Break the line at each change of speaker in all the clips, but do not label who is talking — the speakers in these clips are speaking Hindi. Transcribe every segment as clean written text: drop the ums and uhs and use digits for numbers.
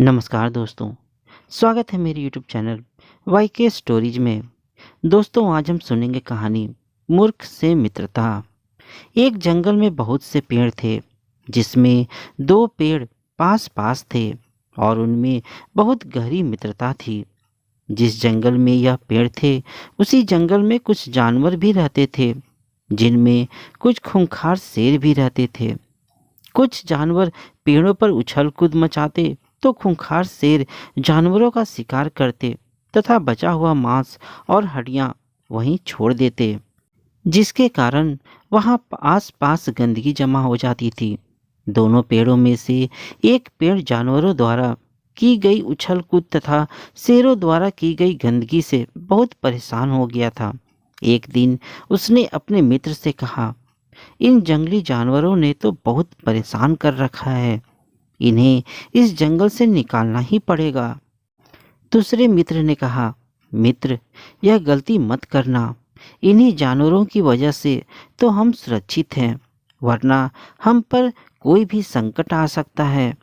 नमस्कार दोस्तों, स्वागत है मेरे यूट्यूब चैनल वाई के स्टोरीज में। दोस्तों, आज हम सुनेंगे कहानी मूर्ख से मित्रता। एक जंगल में बहुत से पेड़ थे, जिसमें दो पेड़ पास पास थे और उनमें बहुत गहरी मित्रता थी। जिस जंगल में यह पेड़ थे, उसी जंगल में कुछ जानवर भी रहते थे, जिनमें कुछ खूंखार शेर भी रहते थे। कुछ जानवर पेड़ों पर उछल कूद मचाते तो खूंखार शेर जानवरों का शिकार करते तथा बचा हुआ मांस और हड्डियां वहीं छोड़ देते, जिसके कारण वहां आस पास गंदगी जमा हो जाती थी। दोनों पेड़ों में से एक पेड़ जानवरों द्वारा की गई उछल कूद तथा शेरों द्वारा की गई गंदगी से बहुत परेशान हो गया था। एक दिन उसने अपने मित्र से कहा, इन जंगली जानवरों ने तो बहुत परेशान कर रखा है, इन्हें इस जंगल से निकालना ही पड़ेगा। दूसरे मित्र ने कहा, मित्र, यह गलती मत करना। इन्हीं जानवरों की वजह से तो हम सुरक्षित हैं, वरना हम पर कोई भी संकट आ सकता है।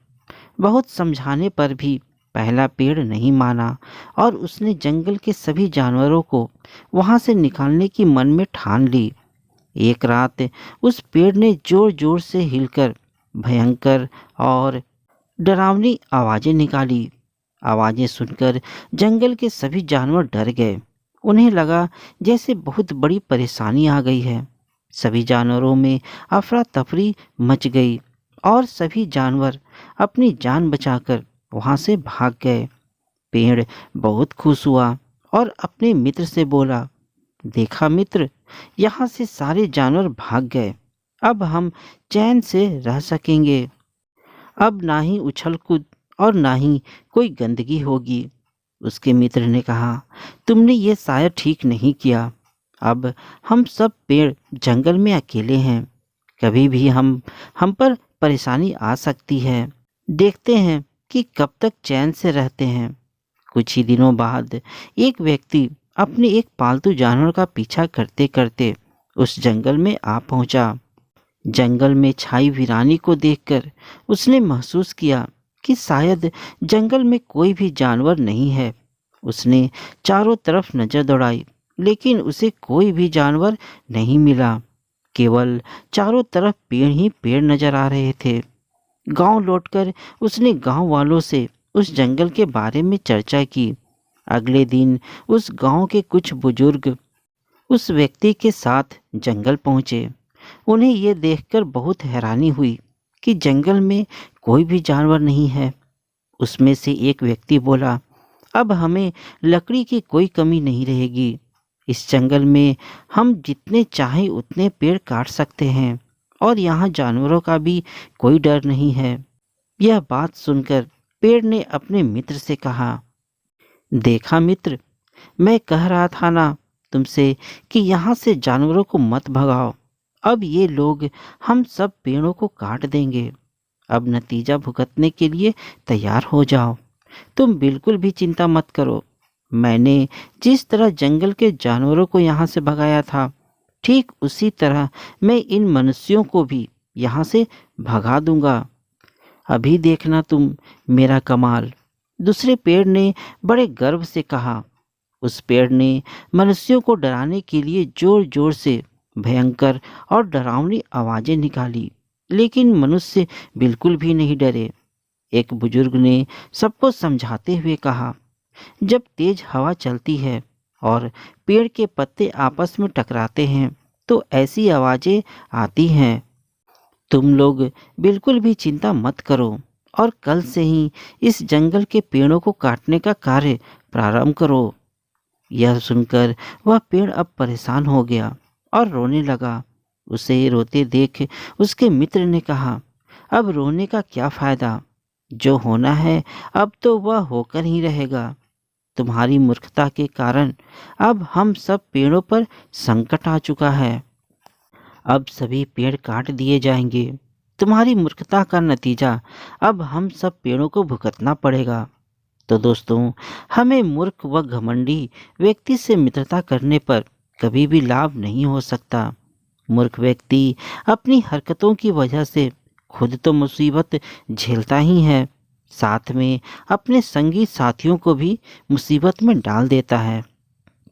बहुत समझाने पर भी पहला पेड़ नहीं माना और उसने जंगल के सभी जानवरों को वहां से निकालने की मन में ठान ली। एक रात उस पेड़ ने जोर जोर से हिलकर भयंकर और डरावनी आवाजें निकाली। आवाजें सुनकर जंगल के सभी जानवर डर गए। उन्हें लगा जैसे बहुत बड़ी परेशानी आ गई है। सभी जानवरों में अफरा तफरी मच गई और सभी जानवर अपनी जान बचाकर वहां से भाग गए। पेड़ बहुत खुश हुआ और अपने मित्र से बोला, देखा मित्र, यहाँ से सारे जानवर भाग गए। अब हम चैन से रह सकेंगे। अब ना ही उछल कूद और ना ही कोई गंदगी होगी। उसके मित्र ने कहा, तुमने ये शायद ठीक नहीं किया। अब हम सब पेड़ जंगल में अकेले हैं। कभी भी हम पर परेशानी आ सकती है। देखते हैं कि कब तक चैन से रहते हैं। कुछ ही दिनों बाद एक व्यक्ति अपने एक पालतू जानवर का पीछा करते करते उस जंगल में आ पहुंचा। जंगल में छाई वीरानी को देखकर उसने महसूस किया कि शायद जंगल में कोई भी जानवर नहीं है। उसने चारों तरफ नजर दौड़ाई, लेकिन उसे कोई भी जानवर नहीं मिला। केवल चारों तरफ पेड़ ही पेड़ नजर आ रहे थे। गांव लौटकर उसने गांव वालों से उस जंगल के बारे में चर्चा की। अगले दिन उस गांव के कुछ बुजुर्ग उस व्यक्ति के साथ जंगल पहुंचे। उन्हें ये देखकर बहुत हैरानी हुई कि जंगल में कोई भी जानवर नहीं है। उसमें से एक व्यक्ति बोला, अब हमें लकड़ी की कोई कमी नहीं रहेगी। इस जंगल में हम जितने चाहें उतने पेड़ काट सकते हैं और यहाँ जानवरों का भी कोई डर नहीं है। यह बात सुनकर पेड़ ने अपने मित्र से कहा, देखा मित्र, मैं कह रहा था ना तुमसे कि यहाँ से जानवरों को मत भगाओ। अब ये लोग हम सब पेड़ों को काट देंगे। अब नतीजा भुगतने के लिए तैयार हो जाओ। तुम बिल्कुल भी चिंता मत करो। मैंने जिस तरह जंगल के जानवरों को यहाँ से भगाया था, ठीक उसी तरह मैं इन मनुष्यों को भी यहाँ से भगा दूंगा। अभी देखना तुम मेरा कमाल। दूसरे पेड़ ने बड़े गर्व से कहा। उस पेड़ ने मनुष्यों को डराने के लिए जोर जोर से भयंकर और डरावनी आवाजें निकाली, लेकिन मनुष्य बिल्कुल भी नहीं डरे। एक बुजुर्ग ने सबको समझाते हुए कहा, जब तेज हवा चलती है और पेड़ के पत्ते आपस में टकराते हैं तो ऐसी आवाजें आती हैं। तुम लोग बिल्कुल भी चिंता मत करो और कल से ही इस जंगल के पेड़ों को काटने का कार्य प्रारंभ करो। यह सुनकर वह पेड़ अब परेशान हो गया और रोने लगा। उसे रोते देख उसके मित्र ने कहा, अब रोने का क्या फायदा? जो होना है अब तो वह होकर ही रहेगा। तुम्हारी मूर्खता के कारण अब हम सब पेड़ों पर संकट आ चुका है। अब सभी पेड़ काट दिए जाएंगे। तुम्हारी मूर्खता का नतीजा अब हम सब पेड़ों को भुगतना पड़ेगा। तो दोस्तों, हमें मूर्ख व घमंडी व्यक्ति से मित्रता करने पर कभी भी लाभ नहीं हो सकता। मूर्ख व्यक्ति अपनी हरकतों की वजह से खुद तो मुसीबत झेलता ही है, साथ में अपने संगी साथियों को भी मुसीबत में डाल देता है।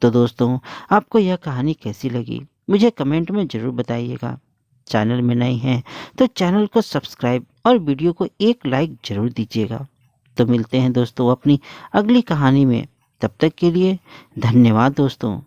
तो दोस्तों, आपको यह कहानी कैसी लगी मुझे कमेंट में ज़रूर बताइएगा। चैनल में नए हैं तो चैनल को सब्सक्राइब और वीडियो को एक लाइक ज़रूर दीजिएगा। तो मिलते हैं दोस्तों अपनी अगली कहानी में। तब तक के लिए धन्यवाद दोस्तों।